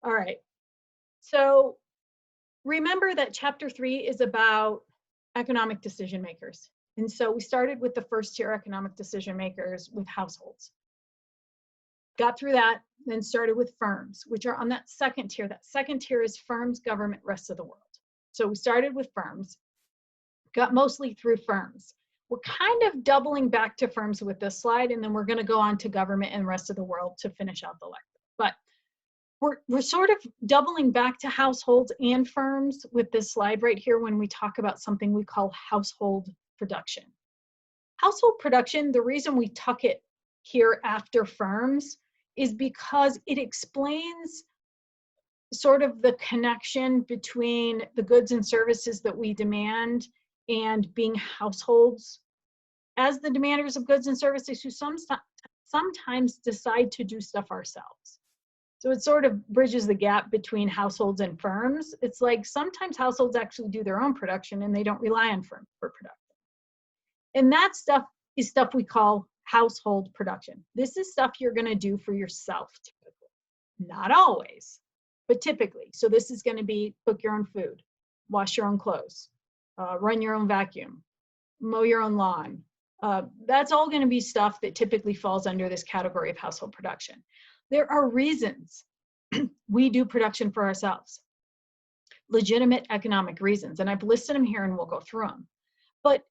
All right. So remember that chapter 3 is about economic decision makers. And so we started with the first tier economic decision makers with households. Got through that, then started with firms, which are on that second tier. That second tier is firms, government, rest of the world. So we started with firms, got mostly through firms. We're kind of doubling back to firms with this slide, and then we're going to go on to government and rest of the world to finish out the lecture. But we're sort of doubling back to households and firms with this slide right here when we talk about something we call household production. Household production, the reason we tuck it here after firms is because it explains sort of the connection between the goods and services that we demand and being households as the demanders of goods and services who sometimes decide to do stuff ourselves. So it sort of bridges the gap between households and firms. It's like sometimes households actually do their own production and they don't rely on firms for production. And that stuff is stuff we call household production. This is stuff you're going to do for yourself typically. Not always, but typically. So this is going to be cook your own food, wash your own clothes, run your own vacuum, mow your own lawn. That's all going to be stuff that typically falls under this category of household production. There are reasons we do production for ourselves, legitimate economic reasons, and I've listed them here and we'll go through them. But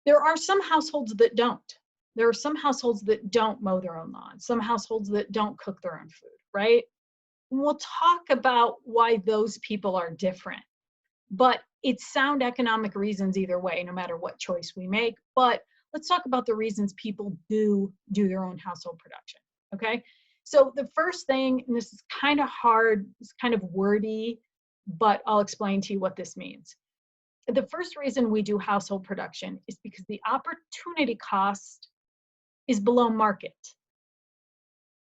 there are some households that don't. There are some households that don't mow their own lawn, some households that don't cook their own food, right? And we'll talk about why those people are different. But it's sound economic reasons either way, no matter what choice we make. But let's talk about the reasons people do their own household production, okay? So the first thing, and this is kind of hard, it's kind of wordy, but I'll explain to you what this means. The first reason we do household production is because the opportunity cost is below market.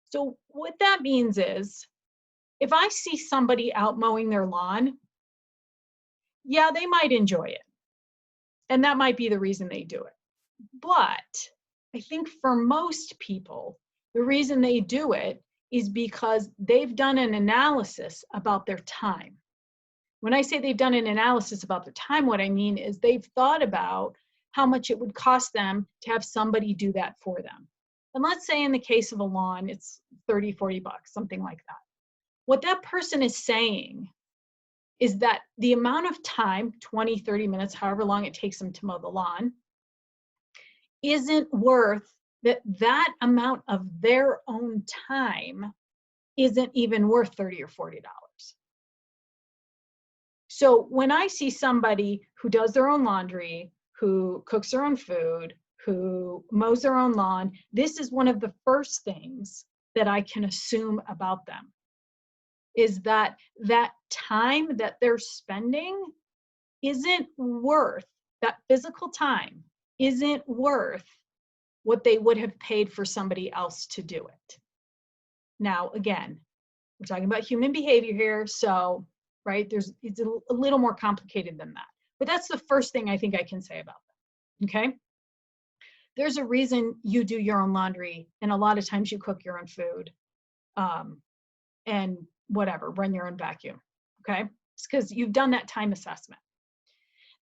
So what that means is, if I see somebody out mowing their lawn, yeah, they might enjoy it. And that might be the reason they do it. But I think for most people, the reason they do it is because they've done an analysis about their time. When I say they've done an analysis about their time, what I mean is they've thought about how much it would cost them to have somebody do that for them. And let's say in the case of a lawn, it's 30, 40 bucks, something like that. What that person is saying is that the amount of time, 20, 30 minutes, however long it takes them to mow the lawn, isn't worth that amount of their own time isn't even worth $30 or $40. So when I see somebody who does their own laundry, who cooks their own food, who mows their own lawn, this is one of the first things that I can assume about them, is that that time that they're spending isn't worth, that physical time isn't worth what they would have paid for somebody else to do it. Now, again, we're talking about human behavior here, so, right, it's a little more complicated than that. But that's the first thing I think I can say about them, okay? There's a reason you do your own laundry, and a lot of times you cook your own food, and whatever, run your own vacuum, okay? It's because you've done that time assessment.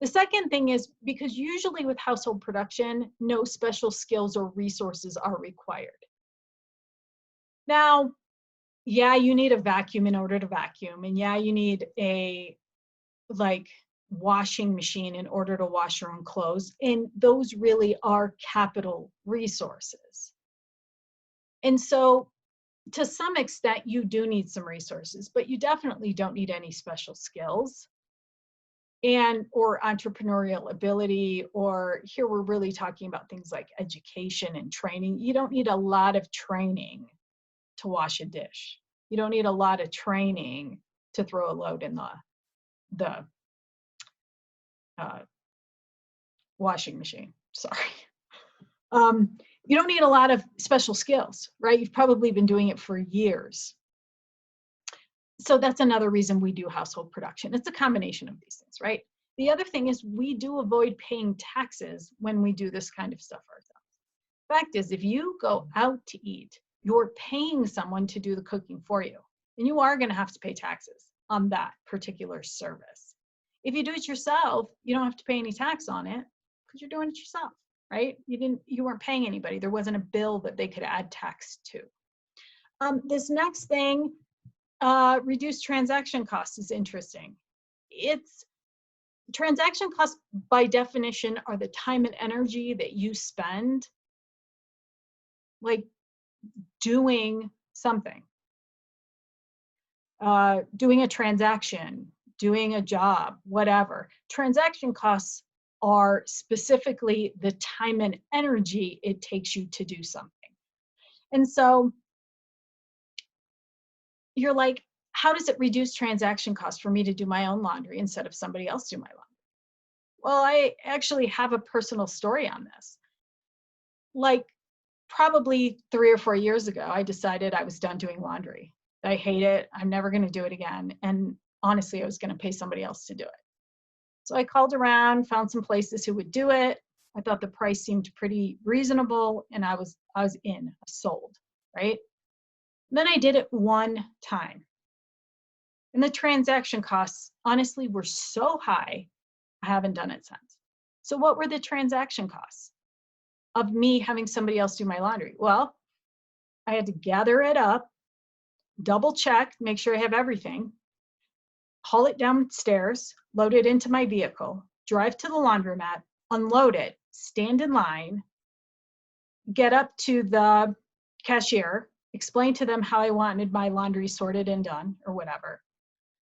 The second thing is because usually with household production, no special skills or resources are required. Now, yeah, you need a vacuum in order to vacuum, and yeah, you need a washing machine in order to wash your own clothes, and those really are capital resources. And so to some extent, you do need some resources, but you definitely don't need any special skills or entrepreneurial ability, or here we're really talking about things like education and training. You don't need a lot of training to wash a dish. You don't need a lot of training to throw a load in the washing machine, sorry. You don't need a lot of special skills, right? You've probably been doing it for years. So that's another reason we do household production. It's a combination of these things, right? The other thing is we do avoid paying taxes when we do this kind of stuff ourselves. Fact is, if you go out to eat, you're paying someone to do the cooking for you. and you are going to have to pay taxes on that particular service. If you do it yourself, you don't have to pay any tax on it because you're doing it yourself, right? You weren't paying anybody. There wasn't a bill that they could add tax to. This next thing, reduced transaction costs, is interesting. Transaction costs by definition are the time and energy that you spend like doing something, doing a transaction, doing a job, whatever. Transaction costs are specifically the time and energy it takes you to do something. And so you're like, how does it reduce transaction costs for me to do my own laundry instead of somebody else do my laundry? Well, I actually have a personal story on this. Like probably 3 or 4 years ago, I decided I was done doing laundry. I hate it. I'm never going to do it again. And honestly, I was going to pay somebody else to do it. So I called around, found some places who would do it. I thought the price seemed pretty reasonable, and I was sold, right? And then I did it one time. And the transaction costs, honestly, were so high, I haven't done it since. So what were the transaction costs of me having somebody else do my laundry? Well, I had to gather it up, double check, make sure I have everything, haul it downstairs, load it into my vehicle, drive to the laundromat, unload it, stand in line, get up to the cashier, explain to them how I wanted my laundry sorted and done or whatever.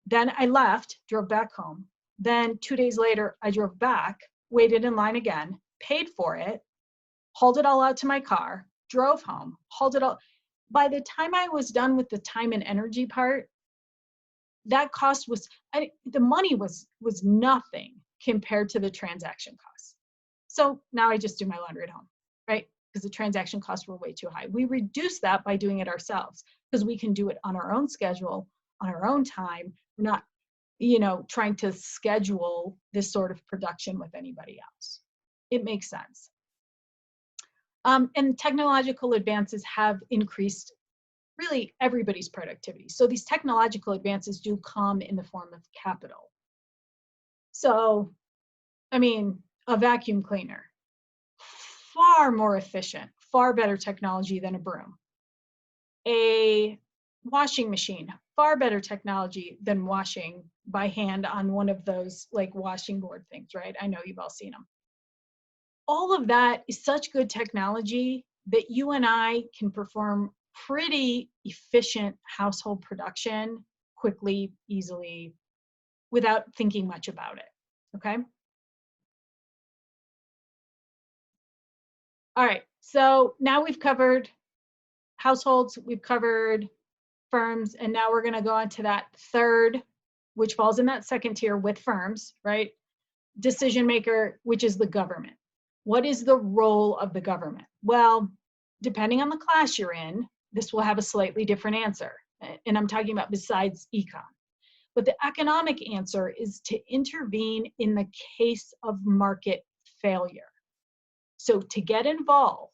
Then I left, drove back home. Then 2 days later, I drove back, waited in line again, paid for it, hauled it all out to my car, drove home, hauled it all. By the time I was done with the time and energy part, that cost was, the money was nothing compared to the transaction costs. So now I just do my laundry at home, right? Because the transaction costs were way too high. We reduce that by doing it ourselves because we can do it on our own schedule, on our own time. We're not, trying to schedule this sort of production with anybody else. It makes sense. And technological advances have increased really everybody's productivity. So these technological advances do come in the form of capital. So, I mean, a vacuum cleaner, far more efficient, far better technology than a broom. A washing machine, far better technology than washing by hand on one of those like washing board things, right? I know you've all seen them. All of that is such good technology that you and I can perform pretty efficient household production quickly, easily, without thinking much about it, okay? All right, so now we've covered households, we've covered firms, and now we're gonna go on to that third, which falls in that second tier with firms, right? Decision maker, which is the government. What is the role of the government? Well, depending on the class you're in, this will have a slightly different answer. And I'm talking about besides econ. But the economic answer is to intervene in the case of market failure. So to get involved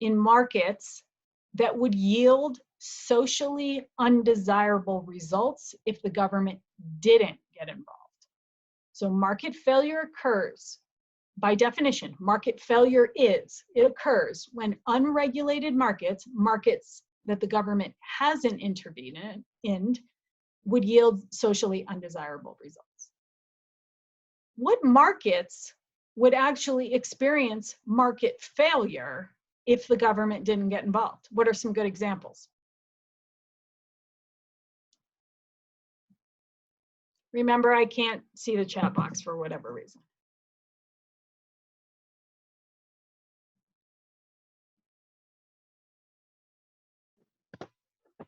in markets that would yield socially undesirable results if the government didn't get involved. So market failure occurs. By definition, market failure it occurs when unregulated markets that the government hasn't intervened in, would yield socially undesirable results. What markets would actually experience market failure if the government didn't get involved? What are some good examples? Remember, I can't see the chat box for whatever reason.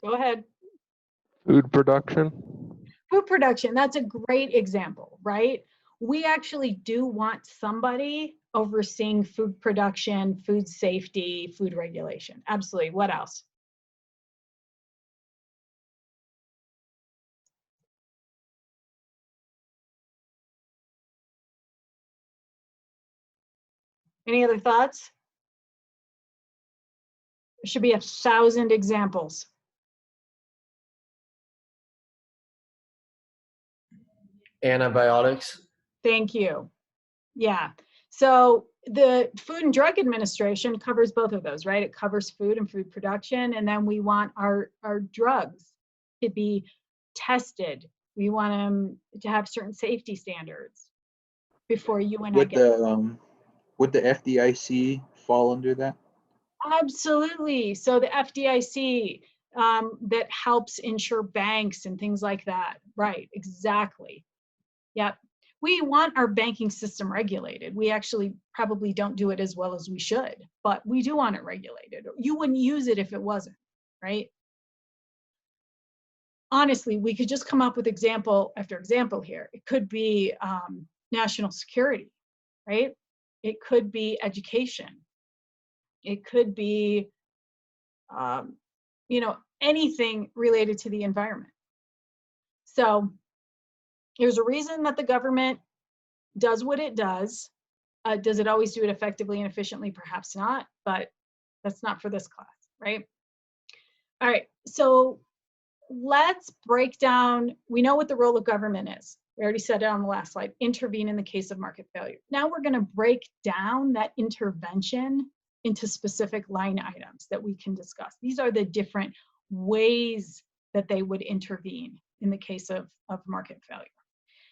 Go ahead. Food production. Food production, that's a great example, right? We actually do want somebody overseeing food production, food safety, food regulation. Absolutely. What else? Any other thoughts? There should be 1,000 examples. Antibiotics. Thank you. Yeah. So the Food and Drug Administration covers both of those, right? It covers food and food production. And then we want our drugs to be tested. We want them to have certain safety standards before you and I Would get the FDIC fall under that? Absolutely. So the FDIC that helps insure banks and things like that. Right, exactly. Yep. We want our banking system regulated. We actually probably don't do it as well as we should, but we do want it regulated. You wouldn't use it if it wasn't, right? Honestly, we could just come up with example after example here. It could be national security, right? It could be education. It could be, anything related to the environment. So there's a reason that the government does what it does. Does it always do it effectively and efficiently? Perhaps not, but that's not for this class, right? All right, so let's break down, we know what the role of government is. We already said it on the last slide, intervene in the case of market failure. Now we're gonna break down that intervention into specific line items that we can discuss. These are the different ways that they would intervene in the case of market failure.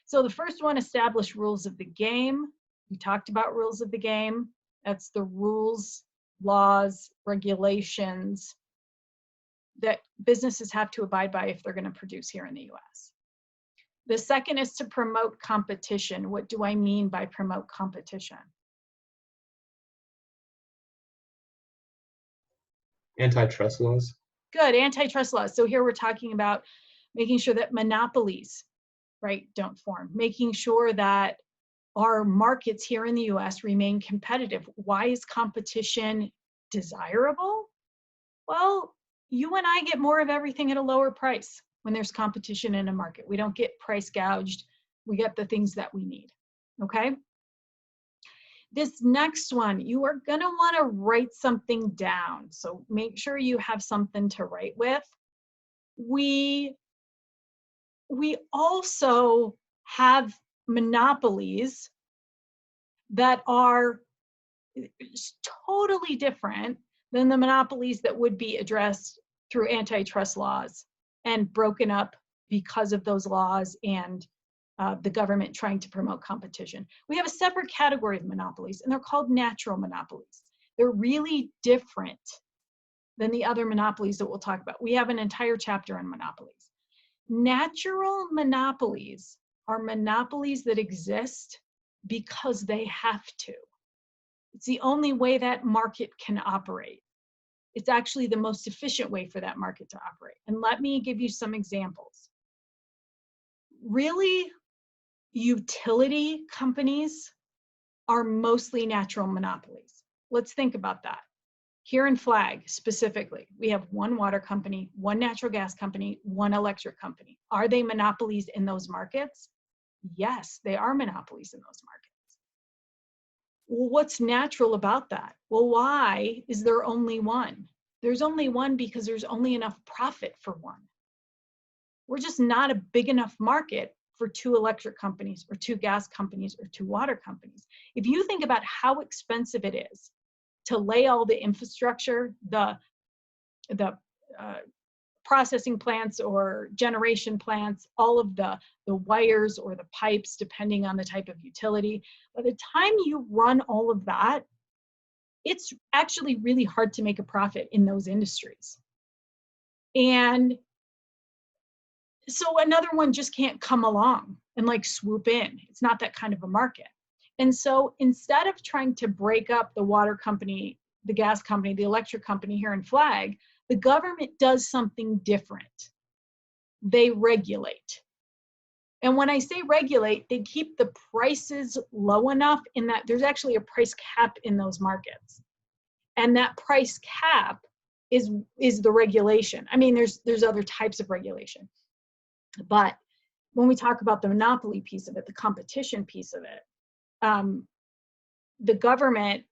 So the first one, establish rules of the game. We talked about rules of the game. That's the rules, laws, regulations that businesses have to abide by if they're going to produce here in the US. The second is to promote competition. What do I mean by promote competition? Antitrust laws. Good, antitrust laws. So here we're talking about making sure that monopolies, right, don't form, making sure that our markets here in the US remain competitive. Why is competition desirable? Well, you and I get more of everything at a lower price when there's competition in a market. We don't get price gouged. We get the things that we need, okay? This next one, you are gonna wanna write something down. So make sure you have something to write with. We also have monopolies that are totally different than the monopolies that would be addressed through antitrust laws and broken up because of those laws and the government trying to promote competition. We have a separate category of monopolies, and they're called natural monopolies. They're really different than the other monopolies that we'll talk about. We have an entire chapter on monopolies. Natural monopolies are monopolies that exist because they have to. It's the only way that market can operate. It's actually the most efficient way for that market to operate. And let me give you some examples. Really, utility companies are mostly natural monopolies. Let's think about that. Here in Flag, specifically, we have one water company, one natural gas company, one electric company. Are they monopolies in those markets? Yes, they are monopolies in those markets. Well, what's natural about that? Well, why is there only one? There's only one because there's only enough profit for one. We're just not a big enough market for two electric companies or two gas companies or two water companies. If you think about how expensive it is to lay all the infrastructure, the processing plants or generation plants, all of the wires or the pipes, depending on the type of utility, by the time you run all of that, it's actually really hard to make a profit in those industries. And so another one just can't come along and like swoop in. It's not that kind of a market. And so instead of trying to break up the water company, the gas company, the electric company here in Flag, the government does something different. They regulate. And when I say regulate, they keep the prices low enough in that there's actually a price cap in those markets. And that price cap is the regulation. I mean, there's other types of regulation. But when we talk about the monopoly piece of it, the competition piece of it, the government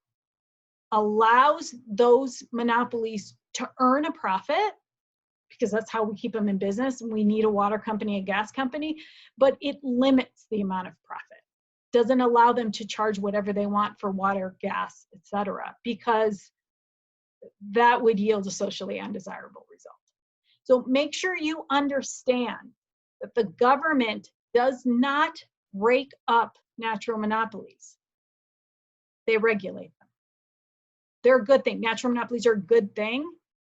allows those monopolies to earn a profit because that's how we keep them in business. And we need a water company, a gas company, but it limits the amount of profit. Doesn't allow them to charge whatever they want for water, gas, etc., because that would yield a socially undesirable result. So make sure you understand that the government does not break up natural monopolies. They regulate them. They're a good thing. Natural monopolies are a good thing.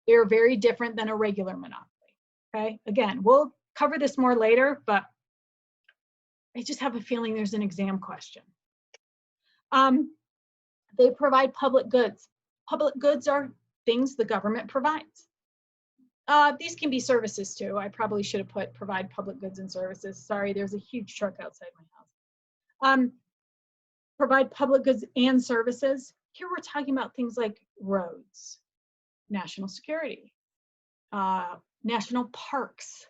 They're very different than a regular monopoly, okay? Again, we'll cover this more later, but I just have a feeling there's an exam question. They provide public goods. Public goods are things the government provides. These can be services too. I probably should have put provide public goods and services. Sorry, there's a huge truck outside my house. Provide public goods and services. Here we're talking about things like roads, national security, national parks.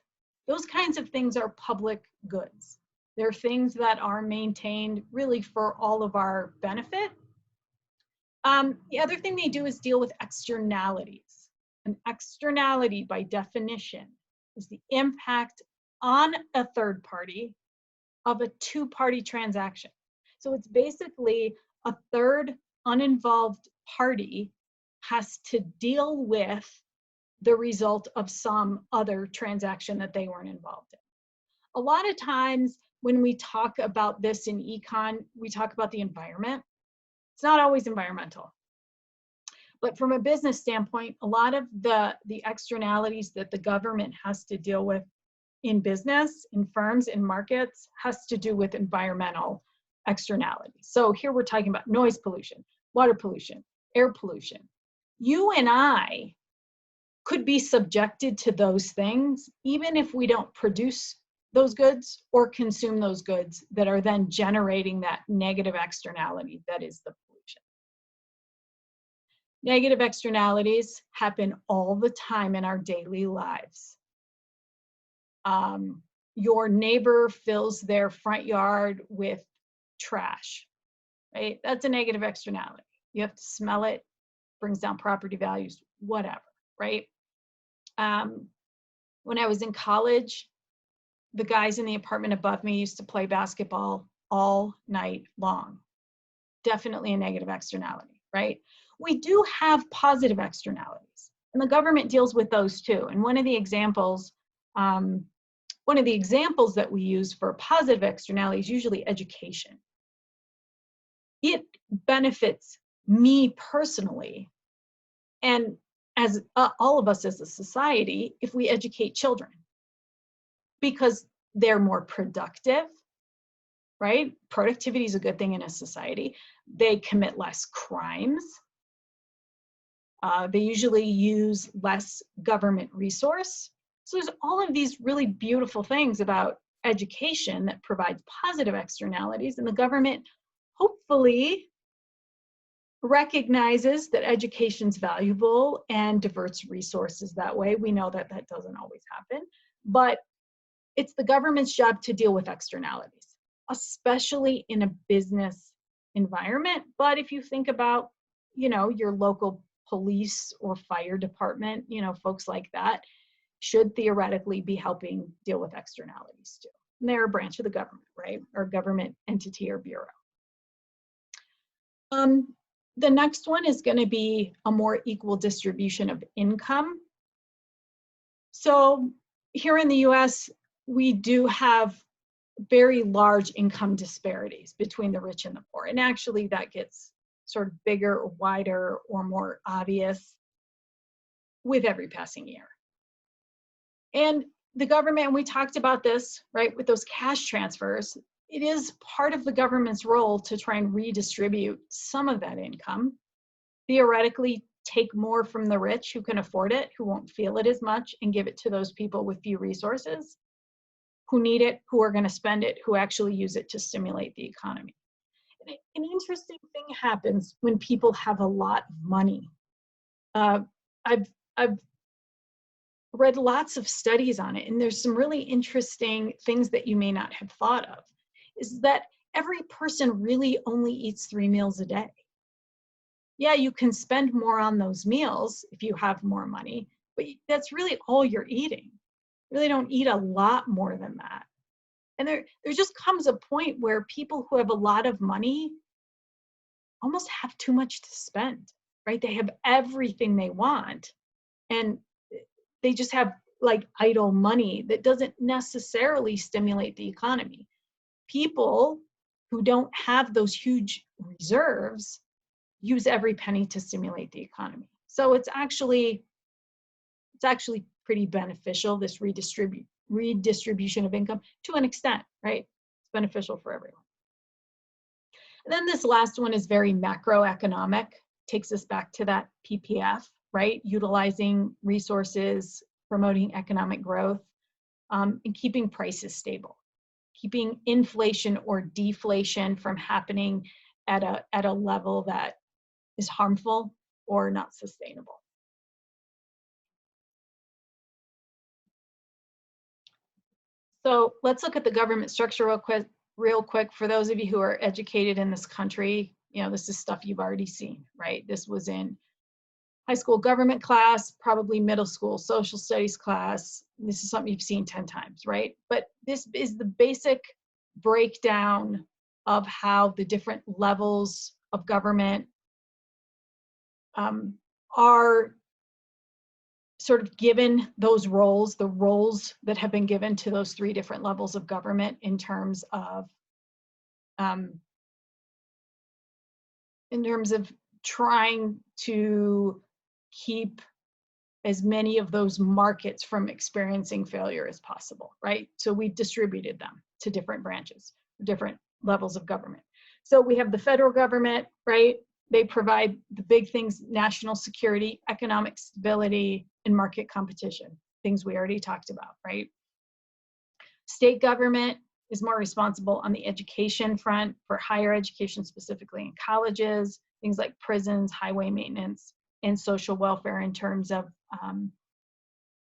Those kinds of things are public goods. They're things that are maintained really for all of our benefit. The other thing they do is deal with externalities. An externality, by definition, is the impact on a third party of a two-party transaction. So it's basically a third uninvolved party has to deal with the result of some other transaction that they weren't involved in. A lot of times when we talk about this in econ, we talk about the environment. It's not always environmental. But from a business standpoint, a lot of the externalities that the government has to deal with in business, in firms, in markets, has to do with environmental externalities. So here we're talking about noise pollution, water pollution, air pollution. You and I could be subjected to those things, even if we don't produce those goods or consume those goods that are then generating that negative externality that is the pollution. Negative externalities happen all the time in our daily lives. Your neighbor fills their front yard with trash, right? That's a negative externality. You have to smell it, brings down property values, whatever, right? When I was in college, the guys in the apartment above me used to play basketball all night long. Definitely a negative externality, right? We do have positive externalities, and the government deals with those too. And one of the examples that we use for positive externality is usually education. It benefits me personally, and as all of us as a society, if we educate children, because they're more productive, right? Productivity is a good thing in a society. They commit less crimes. They usually use less government resource. So there's all of these really beautiful things about education that provides positive externalities, and the government hopefully recognizes that education's valuable and diverts resources that way. We know that that doesn't always happen, but it's the government's job to deal with externalities, especially in a business environment. But if you think about, your local police or fire department, folks like that should theoretically be helping deal with externalities too. And they're a branch of the government, right? Or government entity or bureau. The next one is going to be a more equal distribution of income. So here in the US, we do have very large income disparities between the rich and the poor. And actually that gets sort of bigger or wider or more obvious with every passing year. And the government, and we talked about this, right, with those cash transfers, it is part of the government's role to try and redistribute some of that income, theoretically take more from the rich who can afford it, who won't feel it as much, and give it to those people with few resources, who need it, who are going to spend it, who actually use it to stimulate the economy. And an interesting thing happens when people have a lot of money. I've read lots of studies on it, and there's some really interesting things that you may not have thought of, is that every person really only eats 3 meals a day. Yeah, you can spend more on those meals if you have more money, but that's really all you're eating. You really don't eat a lot more than that. And there just comes a point where people who have a lot of money almost have too much to spend, right? They have everything they want, and they just have like idle money that doesn't necessarily stimulate the economy. People who don't have those huge reserves use every penny to stimulate the economy. So it's actually pretty beneficial, this redistribution of income to an extent, right? It's beneficial for everyone. And then this last one is very macroeconomic, takes us back to that PPF, right? Utilizing resources, promoting economic growth, and keeping prices stable, keeping inflation or deflation from happening at a level that is harmful or not sustainable. So let's look at the government structure real quick. For those of you who are educated in this country, you know, this is stuff you've already seen, right? This was in high school government class, probably middle school social studies class. This is something you've seen 10 times, right? But this is the basic breakdown of how the different levels of government are sort of given those roles, the roles that have been given to those three different levels of government in terms of trying to keep as many of those markets from experiencing failure as possible, right? So we've distributed them to different branches, different levels of government. So we have the federal government, right? They provide the big things: national security, economic stability, and market competition, things we already talked about, right? State government is more responsible on the education front for higher education, specifically in colleges, things like prisons, highway maintenance, and social welfare in terms of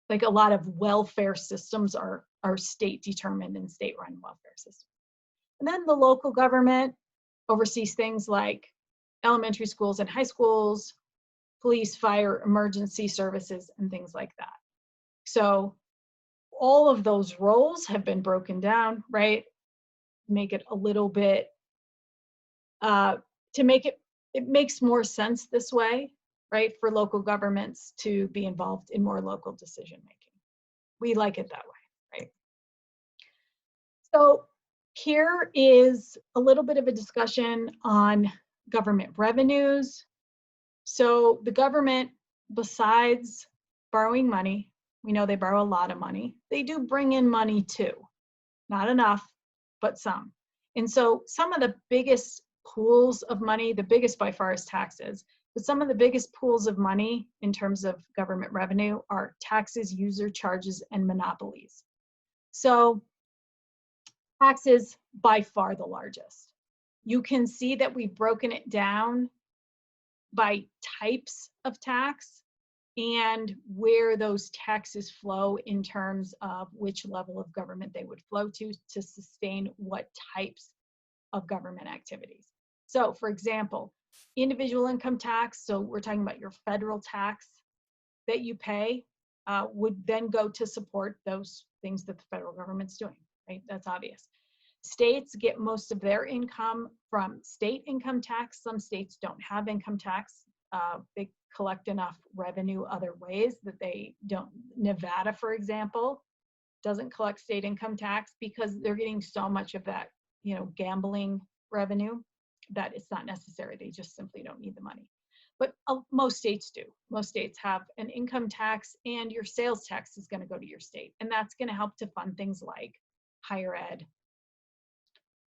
like a lot of welfare systems are state determined and state run welfare systems. And then the local government oversees things like elementary schools and high schools, police, fire, emergency services, and things like that. So all of those roles have been broken down, right? Make it a little bit, it makes more sense this way, right? For local governments to be involved in more local decision making. We like it that way, right? So here is a little bit of a discussion on government revenues. So the government, besides borrowing money, we know they borrow a lot of money, they do bring in money too. Not enough, but some. And so some of the biggest pools of money, the biggest by far is taxes, but some of the biggest pools of money in terms of government revenue are taxes, user charges, and monopolies. So taxes by far the largest. You can see that we've broken it down by types of tax and where those taxes flow in terms of which level of government they would flow to sustain what types of government activities. So for example, individual income tax, so we're talking about your federal tax that you pay, would then go to support those things that the federal government's doing, right? That's obvious. States get most of their income from state income tax. Some states don't have income tax. They collect enough revenue other ways that they don't. Nevada, for example, doesn't collect state income tax because they're getting so much of that, you know, gambling revenue that it's not necessary. They just simply don't need the money. But most states do. Most states have an income tax, and your sales tax is going to go to your state, and that's going to help to fund things like higher ed,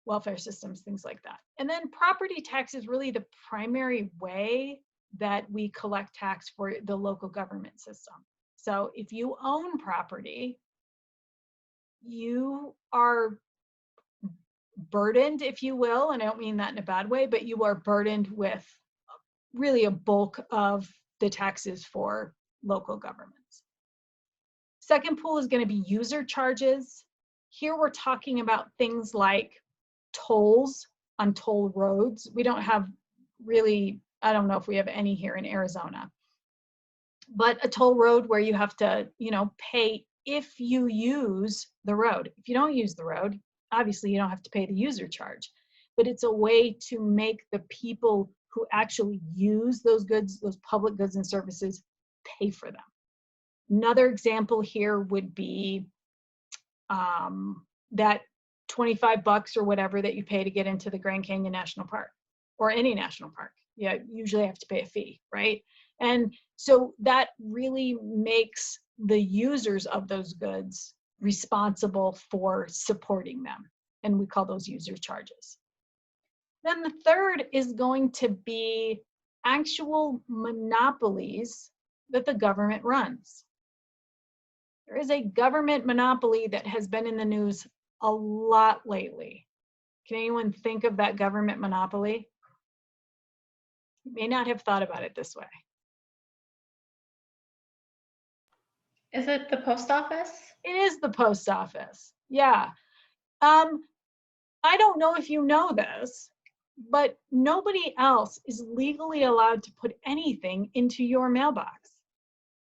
welfare systems, things like that. And then property tax is really the primary way that we collect tax for the local government system. So if you own property, you are burdened, if you will, and I don't mean that in a bad way, but you are burdened with really a bulk of the taxes for local governments. Second pool is going to be user charges. Here we're talking about things like tolls on toll roads. We don't have really, I don't know if we have any here in Arizona. but a toll road where you have to, pay if you use the road. If you don't use the road, obviously you don't have to pay the user charge, but it's a way to make the people who actually use those goods, those public goods and services, pay for them. Another example here would be that $25 or whatever that you pay to get into the Grand Canyon National Park or any national park. Yeah, usually have to pay a fee, right? And so that really makes the users of those goods responsible for supporting them. And we call those user charges. Then the third is going to be actual monopolies that the government runs. There is a government monopoly that has been in the news a lot lately. Can anyone think of that government monopoly? You may not have thought about it this way. Is it the post office? It is the post office. Yeah. I don't know if you know this, but nobody else is legally allowed to put anything into your mailbox.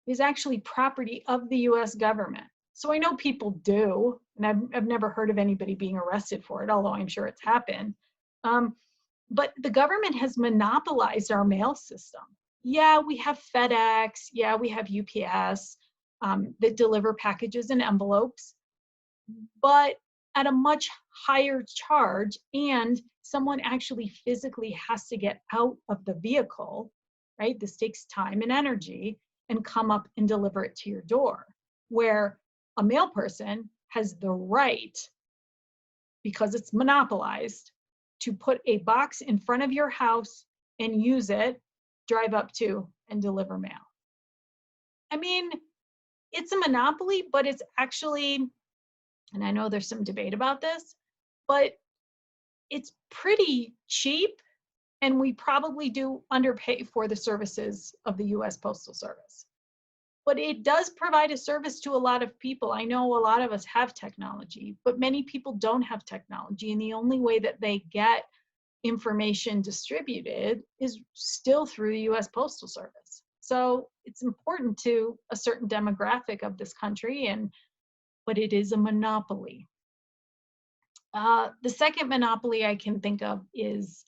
It is actually property of the US government. So I know people do, and I've never heard of anybody being arrested for it, although I'm sure it's happened. But the government has monopolized our mail system. Yeah, we have FedEx. Yeah, we have UPS that deliver packages and envelopes, but at a much higher charge, and someone actually physically has to get out of the vehicle, right? This takes time and energy, and come up and deliver it to your door, where a mail person has the right, because it's monopolized, to put a box in front of your house and use it, drive up to, and deliver mail. I mean, it's a monopoly, but it's actually, and I know there's some debate about this, but it's pretty cheap, and we probably do underpay for the services of the US Postal Service. But it does provide a service to a lot of people. I know a lot of us have technology, but many people don't have technology, and the only way that they get information distributed is still through the US Postal Service. So it's important to a certain demographic of this country, but it is a monopoly. The second monopoly I can think of is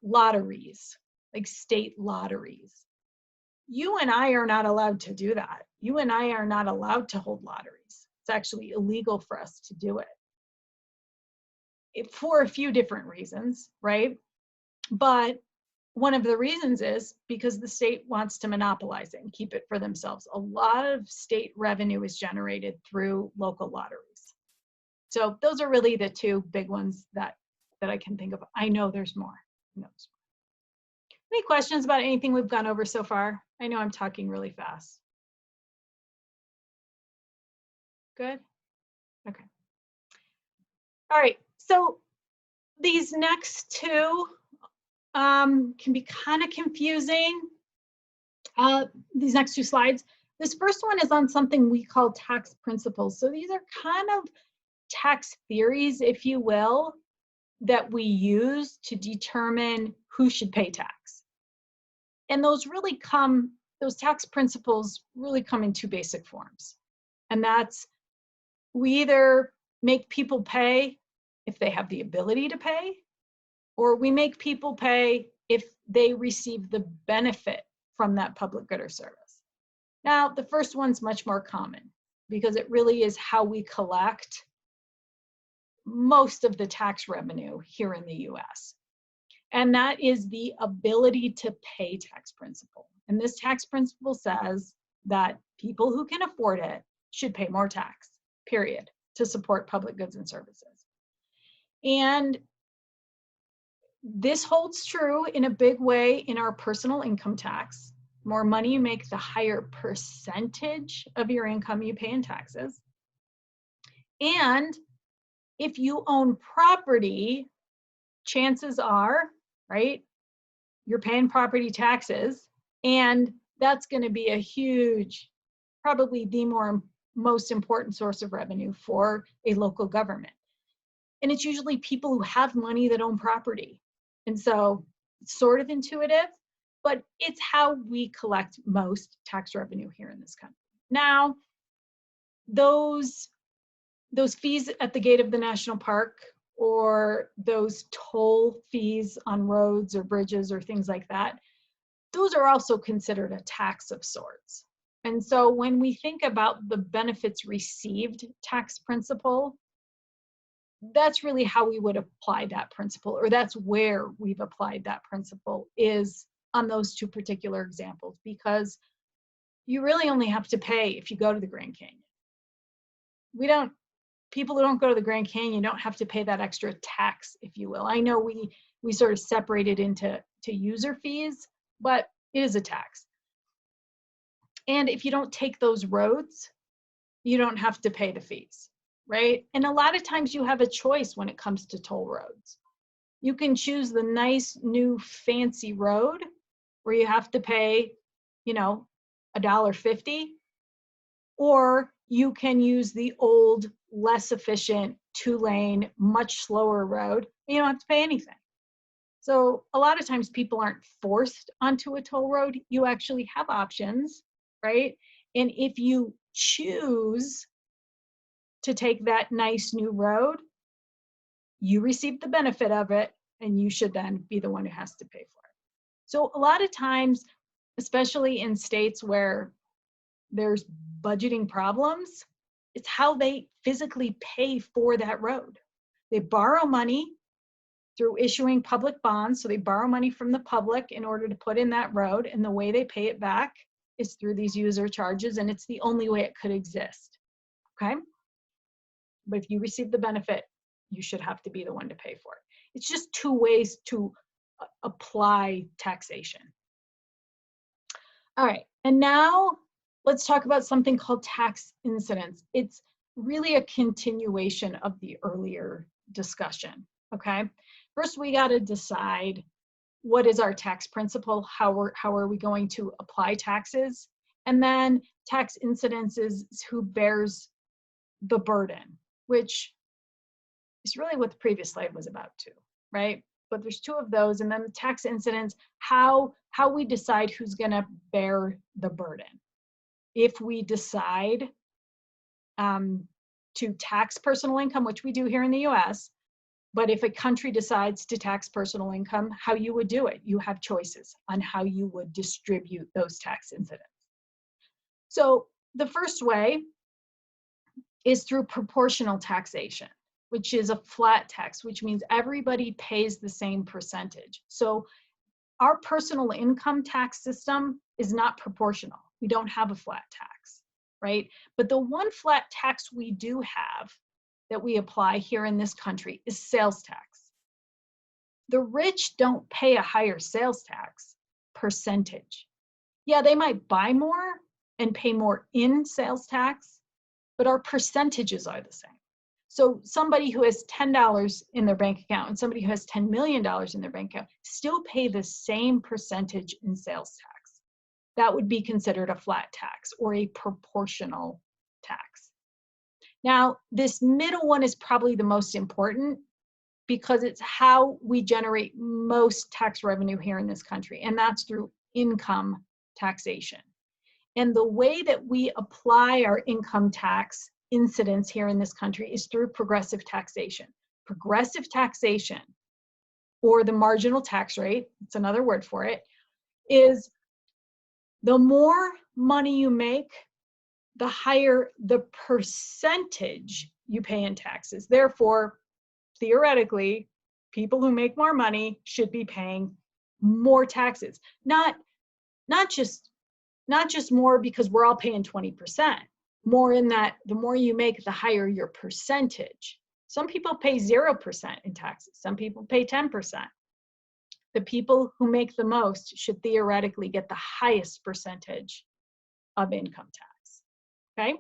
lotteries, like state lotteries. You and I are not allowed to do that. You and I are not allowed to hold lotteries. It's actually illegal for us to do it. For a few different reasons, right? But one of the reasons is because the state wants to monopolize it and keep it for themselves. A lot of state revenue is generated through local lotteries. So those are really the two big ones that I can think of. I know there's more. Any questions about anything we've gone over so far? I know I'm talking really fast. Good? Okay. All right, so these next two can be kind of confusing. These next two slides. This first one is on something we call tax principles. So these are kind of tax theories, if you will, that we use to determine who should pay tax. And those tax principles really come in two basic forms. And that's, we either make people pay if they have the ability to pay, or we make people pay if they receive the benefit from that public good or service. Now, the first one's much more common because it really is how we collect most of the tax revenue here in the US. And that is the ability to pay tax principle. And this tax principle says that people who can afford it should pay more tax, period, to support public goods and services. And this holds true in a big way in our personal income tax. The more money you make, the higher percentage of your income you pay in taxes. And if you own property, chances are, right, you're paying property taxes, and that's going to be a huge, probably the most important source of revenue for a local government. And it's usually people who have money that own property. And so it's sort of intuitive, but it's how we collect most tax revenue here in this country. Now, those fees at the gate of the national park, or those toll fees on roads or bridges or things like that, those are also considered a tax of sorts. And so when we think about the benefits received tax principle, that's really how we would apply that principle, or that's where we've applied that principle, is on those two particular examples, because you really only have to pay if you go to the Grand Canyon. People who don't go to the Grand Canyon don't have to pay that extra tax, if you will. I know we sort of separate it into user fees, but it is a tax. And if you don't take those roads, you don't have to pay the fees, right? And a lot of times you have a choice when it comes to toll roads. You can choose the nice new fancy road where you have to pay, $1.50, or you can use the old, less efficient, 2-lane, much slower road. You don't have to pay anything. So a lot of times people aren't forced onto a toll road. You actually have options, right? And if you choose to take that nice new road, you receive the benefit of it, and you should then be the one who has to pay for it. So a lot of times, especially in states where there's budgeting problems, it's how they physically pay for that road. They borrow money through issuing public bonds. So they borrow money from the public in order to put in that road, and the way they pay it back is through these user charges, and it's the only way it could exist, okay? But if you receive the benefit, you should have to be the one to pay for it. It's just two ways to apply taxation. All right, and now let's talk about something called tax incidence. It's really a continuation of the earlier discussion, okay? First, we got to decide what is our tax principle, how are we going to apply taxes, and then tax incidence is who bears the burden, which is really what the previous slide was about too, right? But there's two of those, and then the tax incidence, how we decide who's going to bear the burden. If we decide to tax personal income, which we do here in the US, but if a country decides to tax personal income, how you would do it. You have choices on how you would distribute those tax incidents. So the first way is through proportional taxation, which is a flat tax, which means everybody pays the same percentage. So our personal income tax system is not proportional. We don't have a flat tax, right? But the one flat tax we do have that we apply here in this country is sales tax. The rich don't pay a higher sales tax percentage. Yeah, they might buy more and pay more in sales tax, but our percentages are the same. So somebody who has $10 in their bank account and somebody who has $10 million in their bank account still pay the same percentage in sales tax. That would be considered a flat tax or a proportional tax. Now, this middle one is probably the most important because it's how we generate most tax revenue here in this country, and that's through income taxation. And the way that we apply our income tax incidence here in this country is through progressive taxation. Progressive taxation, or the marginal tax rate, it's another word for it, is the more money you make, the higher the percentage you pay in taxes. Therefore, theoretically, people who make more money should be paying more taxes. Not just more because we're all paying 20%. More in that the more you make, the higher your percentage. Some people pay 0% in taxes. Some people pay 10%. The people who make the most should theoretically get the highest percentage of income tax, okay?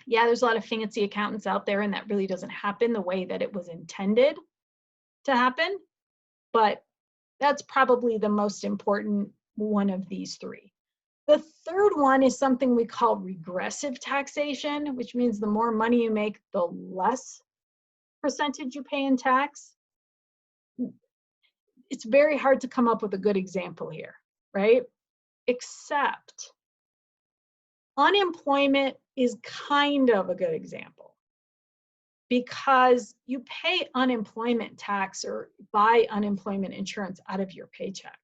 Yeah, there's a lot of fancy accountants out there, and that really doesn't happen the way that it was intended to happen, but that's probably the most important one of these three. The third one is something we call regressive taxation, which means the more money you make, the less percentage you pay in tax. It's very hard to come up with a good example here, right? Except unemployment is kind of a good example, because you pay unemployment tax or buy unemployment insurance out of your paycheck.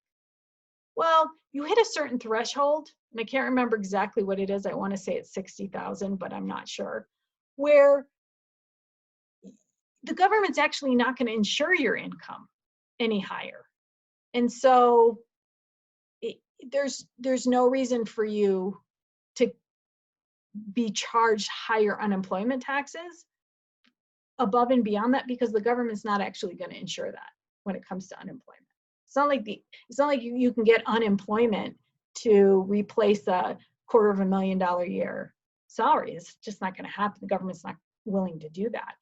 Well, you hit a certain threshold, and I can't remember exactly what it is. I want to say it's 60,000, but I'm not sure, where the government's actually not going to insure your income any higher. And so there's no reason for you to be charged higher unemployment taxes above and beyond that, because the government's not actually going to insure that when it comes to unemployment. It's not like you can get unemployment to replace a $250,000 a year salary. It's just not going to happen. The government's not willing to do that.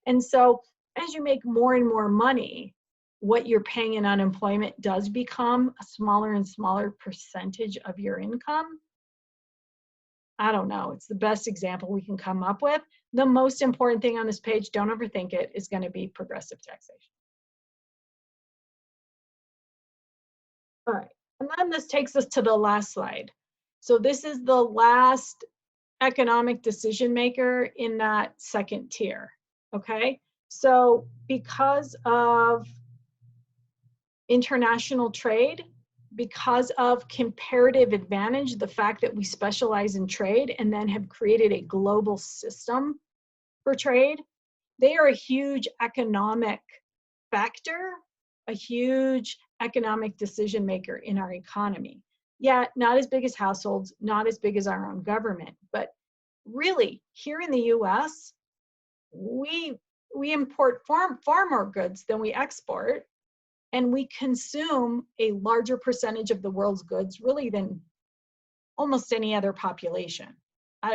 And so as you make more and more money, what you're paying in unemployment does become a smaller and smaller percentage of your income. I don't know. It's the best example we can come up with. The most important thing on this page, don't overthink it, is going to be progressive taxation. All right, and then this takes us to the last slide. So this is the last economic decision maker in that second tier, okay? So because of international trade, because of comparative advantage, the fact that we specialize in trade and then have created a global system for trade, they are a huge economic factor, a huge economic decision maker in our economy. Yeah, not as big as households, not as big as our own government, but really here in the US, we import far more goods than we export, and we consume a larger percentage of the world's goods really than almost any other population.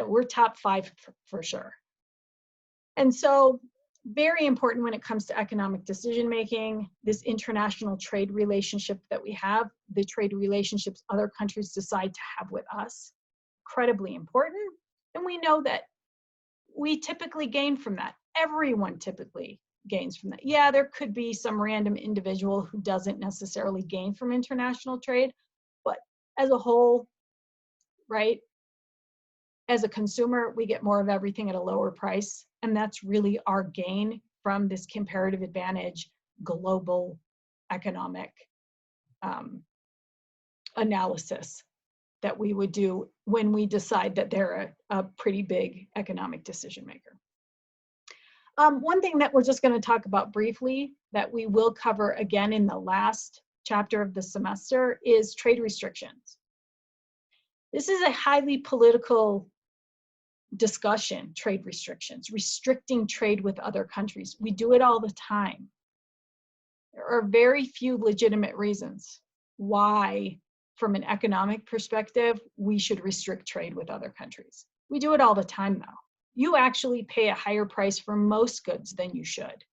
We're top 5 for sure. And so very important when it comes to economic decision making, this international trade relationship that we have, the trade relationships other countries decide to have with us, incredibly important. And we know that we typically gain from that. Everyone typically gains from that. Yeah, there could be some random individual who doesn't necessarily gain from international trade, but as a whole, right? As a consumer, we get more of everything at a lower price. And that's really our gain from this comparative advantage global economic analysis that we would do when we decide that they're a pretty big economic decision maker. One thing that we're just going to talk about briefly that we will cover again in the last chapter of the semester is trade restrictions. This is a highly political discussion, trade restrictions, restricting trade with other countries. We do it all the time. There are very few legitimate reasons why, from an economic perspective, we should restrict trade with other countries. We do it all the time though. You actually pay a higher price for most goods than you should.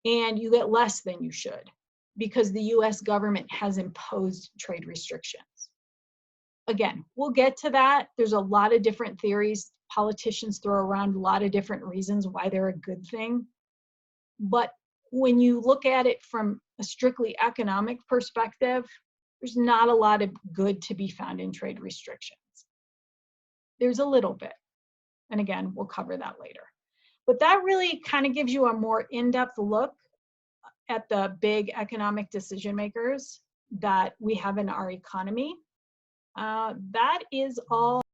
And you get less than you should because the US government has imposed trade restrictions. Again, we'll get to that. There's a lot of different theories. Politicians throw around a lot of different reasons why they're a good thing. But when you look at it from a strictly economic perspective, there's not a lot of good to be found in trade restrictions. There's a little bit. And again, we'll cover that later. But that really kind of gives you a more in-depth look at the big economic decision makers that we have in our economy. That is all